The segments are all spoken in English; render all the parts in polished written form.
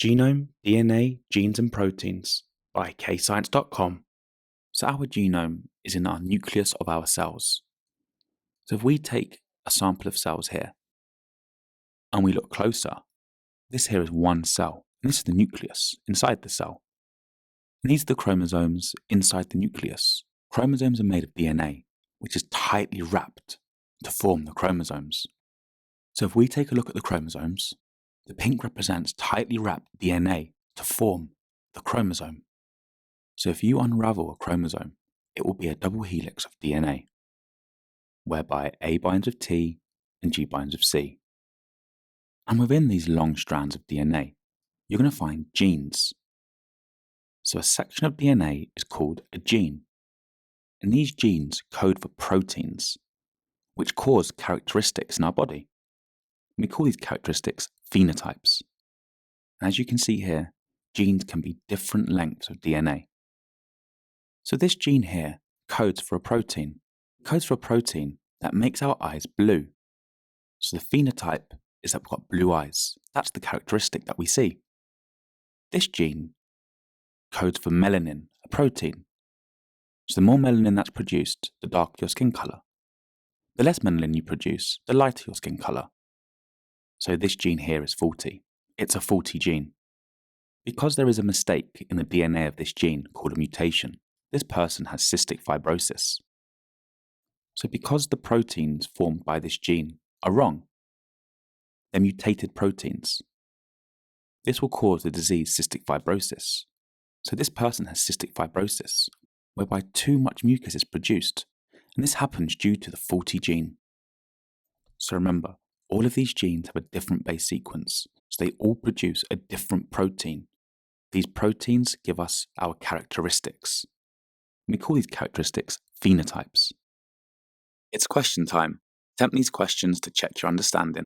Genome, DNA, Genes and Proteins by KayScience.com. So our genome is in our nucleus of our cells. So if we take a sample of cells here and we look closer, this here is one cell, and this is the nucleus inside the cell. And these are the chromosomes inside the nucleus. Chromosomes are made of DNA, which is tightly wrapped to form the chromosomes. So if we take a look at the chromosomes, the pink represents tightly wrapped DNA to form the chromosome. So if you unravel a chromosome, it will be a double helix of DNA, whereby A binds with T and G binds with C. And within these long strands of DNA, you're going to find genes. So a section of DNA is called a gene. And these genes code for proteins, which cause characteristics in our body. We call these characteristics phenotypes. And as you can see here, genes can be different lengths of DNA. So this gene here codes for a protein. It codes for a protein that makes our eyes blue. So the phenotype is that we've got blue eyes. That's the characteristic that we see. This gene codes for melanin, a protein. So the more melanin that's produced, the darker your skin colour. The less melanin you produce, the lighter your skin colour. So this gene here is faulty. It's a faulty gene. Because there is a mistake in the DNA of this gene called a mutation, this person has cystic fibrosis. So because the proteins formed by this gene are wrong, they're mutated proteins, this will cause the disease cystic fibrosis. So this person has cystic fibrosis, whereby too much mucus is produced, and this happens due to the faulty gene. So remember, all of these genes have a different base sequence, so they all produce a different protein. These proteins give us our characteristics. We call these characteristics phenotypes. It's question time. Attempt these questions to check your understanding.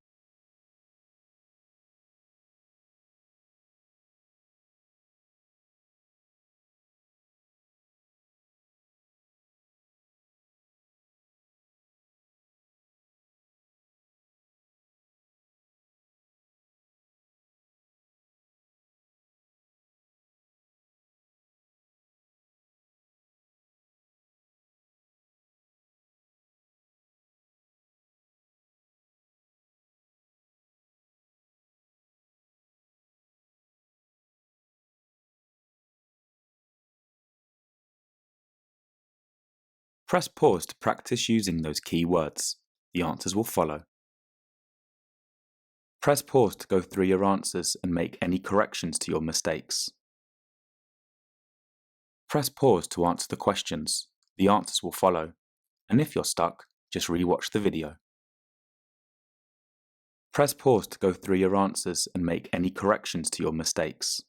Press pause to practice using those key words. The answers will follow. Press pause to go through your answers and make any corrections to your mistakes. Press pause to answer the questions. The answers will follow. And if you're stuck, just re-watch the video. Press pause to go through your answers and make any corrections to your mistakes.